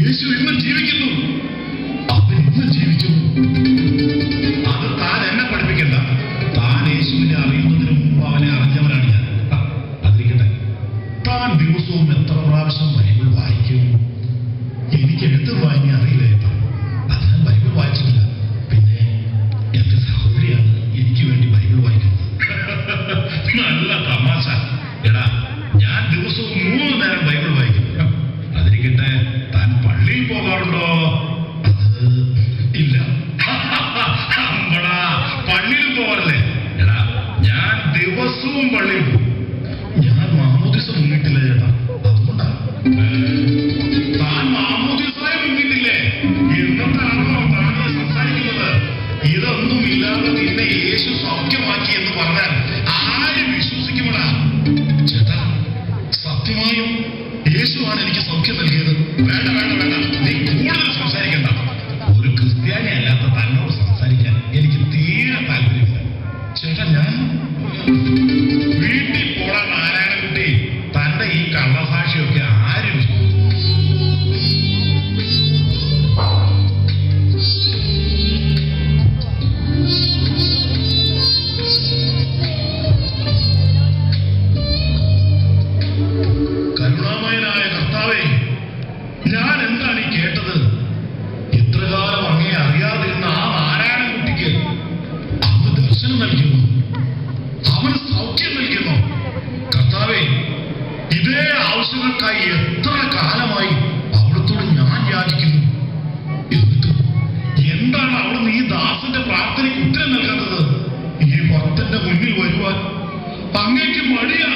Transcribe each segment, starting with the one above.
യേശു ഇന്ന് ജീവിക്കുന്നു. അവൻ ഇന്ന് ജീവിക്കുന്നു. അത് താൻ എന്നെ പഠിപ്പിക്കണ്ട. താൻ യേശുവിനെ അറിയുന്നതിന് മുമ്പ് അവനെ അറിഞ്ഞവനാണ് ഞാൻ. അതിരിക്കട്ടെ, താൻ ദിവസവും എത്ര പ്രാവശ്യം ബൈബിൾ വായിക്കും? എനിക്ക് എഴുത്ത് വായിക്കാൻ അറിയില്ല കേട്ടോ. അത് ഞാൻ ബൈബിൾ വായിച്ചിട്ടില്ല. പിന്നെ എന്റെ സഹോദരിയാണ് എനിക്ക് വേണ്ടി ബൈബിൾ വായിക്കുന്നത്. നല്ല തമാശ. എടാ, ഞാൻ ദിവസവും 3 നേരം ബൈബിൾ വായിക്കും. അതിരിക്കട്ടെ, താൻ പള്ളിയിൽ പോകാറുണ്ടോ? അത് ഇല്ല. പള്ളിയിൽ പോകാറില്ലേ? എടാ, ഞാൻ ദിവസവും പള്ളിയിൽ പോകും. ഞാൻ മാമോദിസ മുങ്ങിട്ടില്ല ചേട്ടാ, അതുകൊണ്ടാ. താൻ മാമോദിസയെ മുങ്ങിട്ടില്ലേ? എന്നിട്ടാണോ താങ്കൾ സംസാരിക്കുന്നത്? ഇതൊന്നും ഇല്ലാതെ നിന്നെ യേശു സൗഖ്യമാക്കി എന്ന് പറഞ്ഞാൽ ആര് വിശ്വസിക്കുമടാ? ചേട്ടാ, സത്യമായും യേശുവാണ് എനിക്ക് സൗഖ്യം നൽകിയത്. വേണ്ട വേണ്ട വേണ്ട, നീ കൂടുതൽ സംസാരിക്കണ്ട. ഒരു ക്രിസ്ത്യാനി അല്ലാത്ത തന്നോട് സംസാരിക്കാൻ എനിക്ക് തീരെ താല്പര്യമില്ല. ചേട്ടാ, ഞാൻ വീട്ടിൽ പോടാ നാരായണൻകുട്ടി. തന്റെ ഈ കള്ളസാക്ഷിയൊക്കെ ആര് വിശ്വസിക്കും? കരുണാമയനായ കർത്താവേ, ഞാൻ എന്താണ് ഈ കേട്ടത്? ഇത്രകാലം അങ്ങേ അറിയാതിരുന്ന ആ നാരായണൻകുട്ടിക്ക് അങ്ങ് ദർശനം നൽകുന്നു, അവന് സൗഖ്യം നൽകുന്നു. കർത്താവേ, ഇതേ ആവശ്യങ്ങൾക്കായി എത്ര കാലമായി അവിടത്തോട് ഞാൻ യാചിക്കുന്നു. എന്നിട്ട് എന്താണ് അവിടുന്ന് ഈ ദാസന്റെ പ്രാർത്ഥനയ്ക്ക് ഉത്തരം നൽകാത്തത്? ഈ ഭക്തന്റെ മുന്നിൽ വരുവാൻ അങ്ങേക്ക് മടിയാണോ?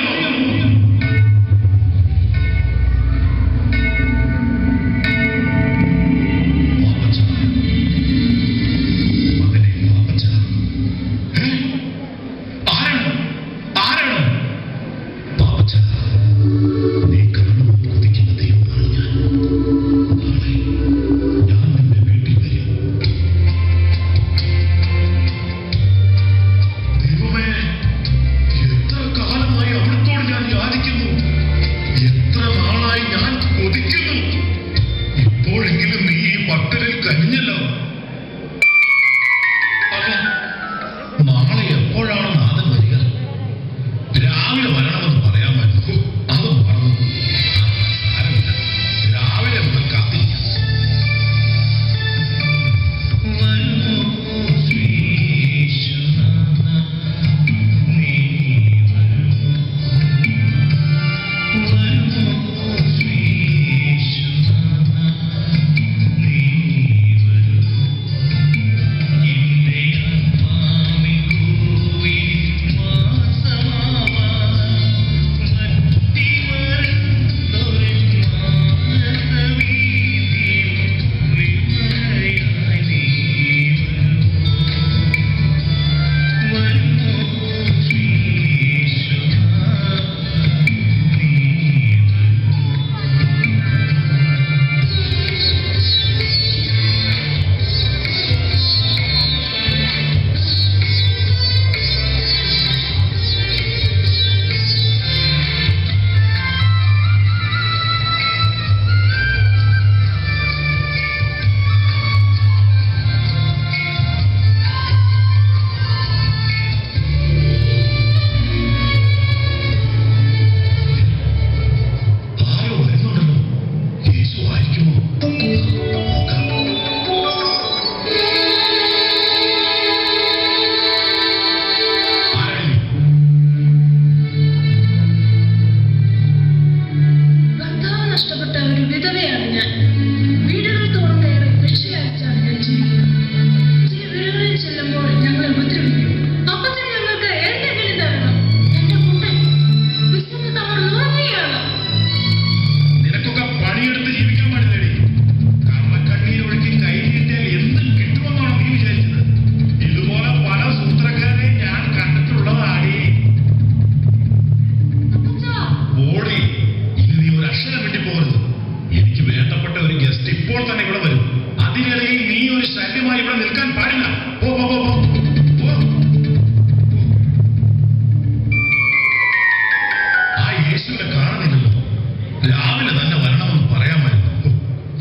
രാവിലെ തന്നെ വരണമെന്ന് പറയാമായിരുന്നു.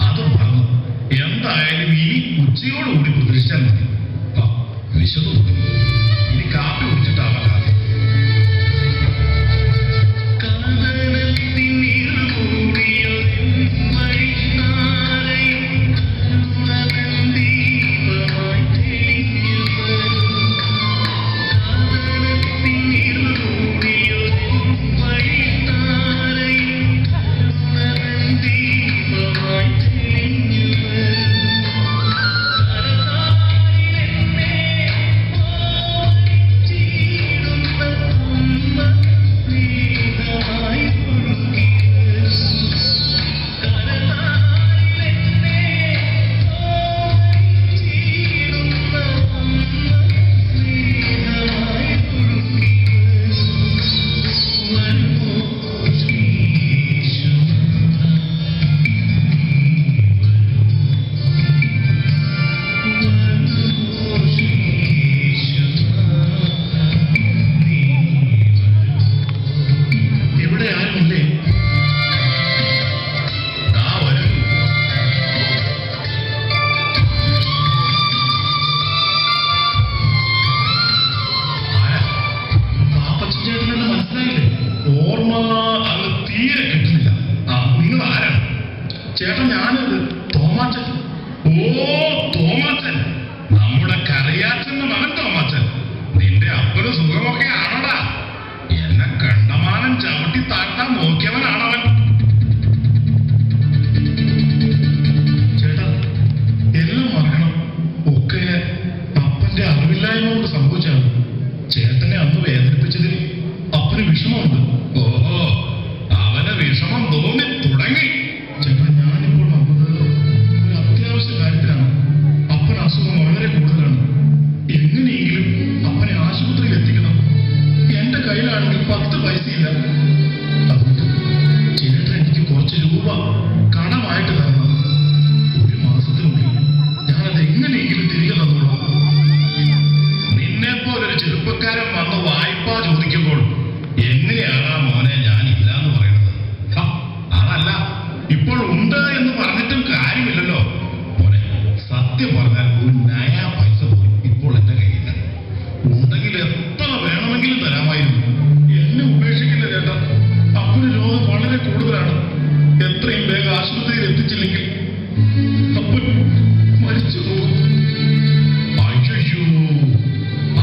അതും ഉച്ചയോടുകൂടി പ്രതീക്ഷിച്ചാൽ മതി. വിശന്നു ഇനി കാപ്പി കുടിച്ചിട്ടാവാം കാര്യം. ചേട്ടൻ ഞാനത് തോമാച്ചൻ. ഓ തോമാച്ചൻ, നമ്മുടെ കറിയാച്ചന്റെ മകൻ തോമാച്ചൻ. നിന്റെ അപ്പന് സുഖമൊക്കെ ആണടാ. എന്നെ കണ്ടമാനം ചവിട്ടി താഴ്ത്താൻ നോക്കിയവനാണവൻ. ചേട്ടാ എല്ലാം മറക്കണം. ഒക്കെ അപ്പന്റെ അറിവില്ലായ്മ കൊണ്ട് സംഭവിച്ചാണ്. ചേട്ടനെ അന്ന് വേദനിപ്പിച്ചതിൽ അപ്പന് വിഷമമുണ്ട്. ഓഹോ, അവന് വിഷമം തോന്നി തുടങ്ങി. ചേട്ടാ ഞാനിപ്പോൾ വന്നത് ഒരു അത്യാവശ്യ കാര്യത്തിലാണ്. അപ്പന് അസുഖം വളരെ കൂടുതലാണ്. എങ്ങനെയെങ്കിലും അപ്പനെ ആശുപത്രിയിൽ എത്തിക്കണം. എന്റെ കയ്യിലാണെങ്കിൽ 10 പൈസയില്ല. അതുകൊണ്ട് ചേട്ടൻ എനിക്ക് കുറച്ച് രൂപ കടമായിട്ട് തരണം. ഒരു മാസത്തിനുള്ളിൽ ഞാനത് എങ്ങനെയെങ്കിലും തിരികെ തന്നോളാം. നിന്നെപ്പോലൊരു ചെറുപ്പക്കാരൻ വന്ന് വായ്പ ചോദിക്കുമ്പോൾ എങ്ങനെയാണാ മോനെ ഞാൻ ഇല്ലാന്ന് പറയുന്നത്? അതല്ല, ഇപ്പോൾ ഉണ്ട് എന്ന് പറഞ്ഞിട്ടും കാര്യമില്ലല്ലോ മോനെ. സത്യം പറഞ്ഞാൽ ഒരു നയാ പൈസ പോലും ഇപ്പോൾ എന്റെ കയ്യില്ല. ഉണ്ടെങ്കിൽ എത്ര വേണമെങ്കിലും തരാമായിരുന്നു. എന്നെ ഉപേക്ഷിക്കില്ല ചേട്ടാ. അപ്പന് രോഗം വളരെ കൂടുതലാണ്. എത്രയും വേഗം ആശുപത്രിയിൽ എത്തിച്ചില്ലെങ്കിൽ അപ്പൻ മരിച്ചു പോകും. അയ്യോ,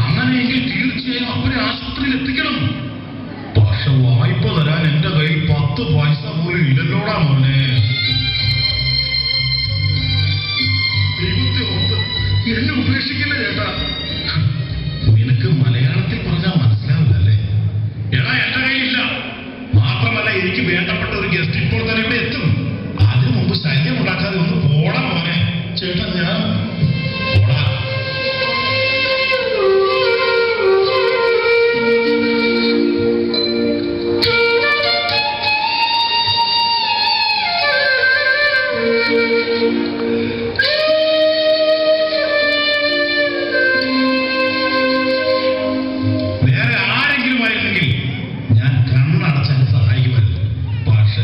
അങ്ങനെയെങ്കിൽ തീർച്ചയായും അപ്പനെ ആശുപത്രിയിൽ എത്തിക്കണം. പക്ഷെ വായ്പ തരാൻ എന്റെ കയ്യിൽ 10 പൈസ പോലും ഇല്ലല്ലോടാ മോനെ. ദൈവത്തെ ഓർത്ത് എന്നെ ഉപേക്ഷിക്കില്ല ചേട്ടാ. നിനക്ക് മലയാളത്തിൽ പറഞ്ഞാൽ മനസ്സിലാവില്ലല്ലേ? എടാ എന്റെ കയ്യിലില്ല. മാത്രമല്ല എനിക്ക് വേണ്ടപ്പെട്ട ഒരു ഗസ്റ്റ് ഇപ്പോൾ തന്നെ ഇവിടെ എത്തും. അതിനു മുമ്പ് ശല്യം ഉണ്ടാക്കാതെ ഒന്ന് പോടാ മോനെ. ചേട്ടാ ഞാൻ പോടാ. വേറെ ആരെങ്കിലും ആയിരുന്നെങ്കിൽ ഞാൻ കണ്ണടച്ചാൽ സഹായിക്കുമായിരുന്നു. പക്ഷെ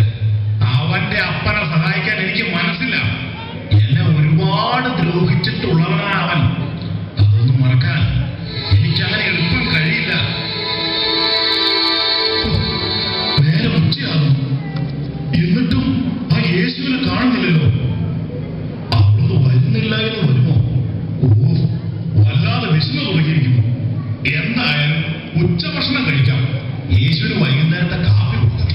അവന്റെ അപ്പനെ സഹായിക്കാൻ എനിക്ക് മനസ്സില്ല. എന്നെ ഒരുപാട് ദ്രോഹിച്ചിട്ടുള്ളവനാണ് അവൻ. അതൊന്നും മറക്കാൻ എനിക്കങ്ങനെ എളുപ്പം കഴിയില്ല. നേരെ ഉച്ചയാകും, എന്നിട്ടും ആ യേശുവിനെ കാണുന്നില്ലല്ലോ. അവിടുന്ന് വരുന്നില്ല എന്ന് വരുമോ? ഓ, വല്ലാതെ വിശന്നു തുടങ്ങിയിരിക്കുന്നു. എന്തായാലും ഉച്ചഭക്ഷണം കഴിക്കാം. യേശുവിന് വൈകുന്നേരത്തെ കാപ്പി കൊടുക്കാം.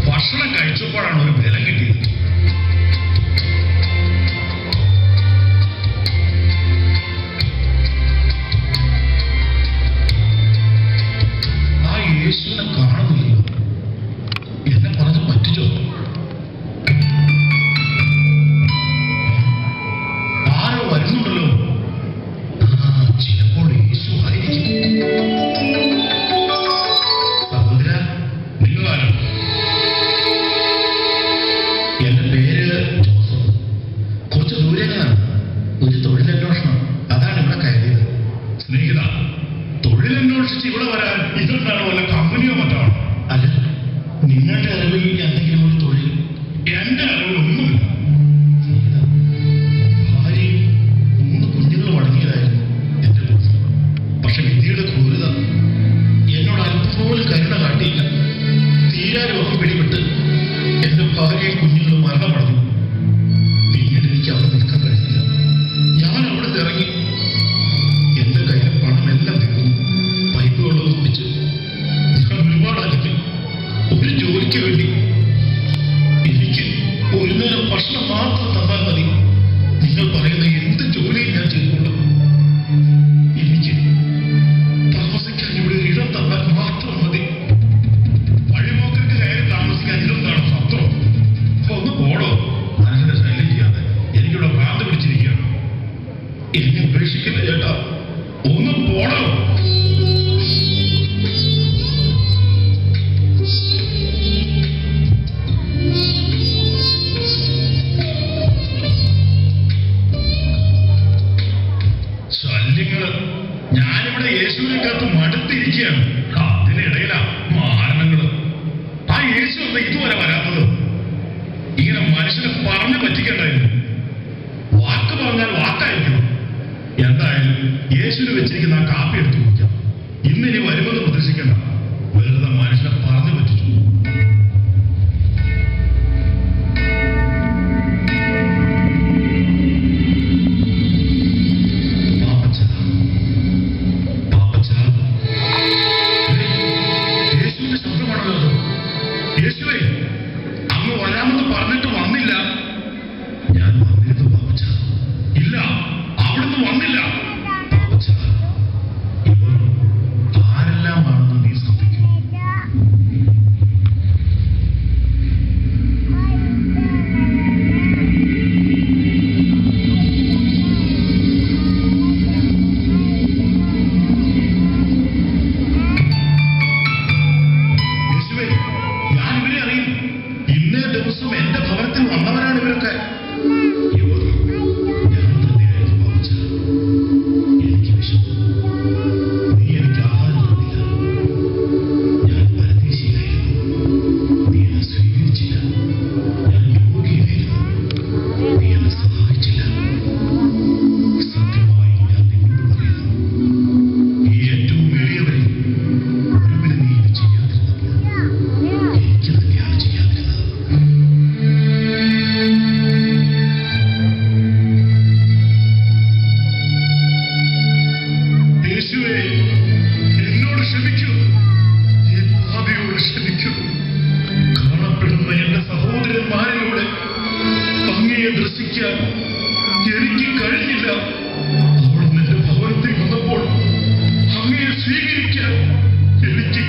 ഭക്ഷണം കഴിച്ചപ്പോഴാണ് ഒരു ബലം കിട്ടിയത്. ഭാര്യയും കുഞ്ഞുങ്ങളും മരണമടഞ്ഞു. പിന്നീട് എനിക്ക് അവിടെ നിൽക്കാൻ കഴിഞ്ഞില്ല. ഞാൻ അവിടെ ഇറങ്ങി. എന്റെ കയ്യിലെ പണമെല്ലാം തീർന്നു. പൈപ്പ് വെള്ളം കുടിച്ച് ഞാൻ ഒരുപാട് അലഞ്ഞു. ഒരു ജോലിക്ക് വേണ്ടി. എനിക്ക് ഒരു നേരം ഭക്ഷണം മാത്രം തന്നാൽ മതി. നിങ്ങൾ പറയുന്ന എന്ത് ജോലിയും ഞാൻ ചെയ്തുകൊള്ളും. എനിക്ക് താമസിക്കാൻ ഇവിടെ ഒരു ഇടം തന്നാൽ മാത്രം മതി. വഴിപോക്കർക്ക് കയറി താമസിക്കാൻ ഇതെന്താണ് സത്രം? ഒന്ന് പോടോ. മനസ്സിന്റെ ശല്യം ചെയ്യാതെ എനിക്കിവിടെ ഭ്രാന്ത് പിടിച്ചിരിക്കുകയാണ്. എന്നെ ഉപേക്ഷിക്കില്ല ചേട്ടാ. ഒന്ന് പോടോ. ശല്യങ്ങള്. ഞാനിവിടെ യേശുവിനെക്കാത്ത് മടുത്തിരിക്കുകയാണ്. അതിനിടയിലാ മാരണങ്ങള്. ആ യേശു എന്താ ഇതുവരെ വരാത്തത്? ഇങ്ങനെ മനുഷ്യനെ പറഞ്ഞു പറ്റിക്കണ്ടായിരുന്നു. വാക്ക് പറഞ്ഞാൽ വാക്കായിരിക്കണം. എന്തായാലും യേശുവിന് വെച്ചിരിക്കുന്ന ആ കാപ്പി എടുത്തു കുടിക്കാം. ഇന്നിനി വരുമെന്ന് പ്രതീക്ഷിക്കണ്ട. വെറുതെ മനുഷ്യനെ പറഞ്ഞു പറ്റിച്ചു. യേശുവിന്റെ ശബ്ദമാണല്ലോ അത്. യേശുവേ, അങ്ങ് വരാമെന്ന് പറഞ്ഞിട്ട് വന്നില്ല. ഞാൻ വന്നിരുന്നു പാപ്പച്ച. ഇല്ല, അവിടുന്ന് വന്നില്ല. പാപ്പച്ച, ഇവർ ആരെല്ലാമാണെന്ന് നീ ശ്രദ്ധിക്കും. യേശുവേ, ഞാൻ ഇവരെ അറിയും. ഇന്നേ ദിവസം എന്റെ ഭവനത്തിൽ വന്നവരാണ് ഇവരൊക്കെ. ഇവർ ഞാൻ തന്നെയായിരുന്നു പാപ്പച്ച. എനിക്ക് വിശന്നു. നീ എനിക്ക് ആഹാരം തന്നില്ല. ഞാൻ പരദേശിയായിരുന്നു. നീ എന്നെ സ്വീകരിച്ചില്ല. ഞാൻ രോഗിയായിരുന്നു. നീ എന്നെ സഹായിച്ചില്ല. സത്യമായി ഞാൻ നിന്നോട് പറയുന്നു, ഈ ഏറ്റവും എളിയവരെ ഒരുവരെ നീ ഇത് ചെയ്യാതിരുന്നപ്പോൾ എനിക്ക് തന്നെയാണ് ചെയ്യാതിരുന്നത്. യേശുവേ, എന്നോട് ക്ഷമിക്കൂ. ഈ പാപിയോട് ക്ഷമിക്കൂ. കാണപ്പെടുന്ന എന്റെ സഹോദരന്മാരിലൂടെ അങ്ങയെ ദർശിക്കാൻ എനിക്ക് കഴിഞ്ഞില്ല. അവിടുന്ന് എന്റെ ഭവനത്തിൽ വന്നപ്പോൾ അങ്ങയെ സ്വീകരിക്കാൻ എനിക്ക്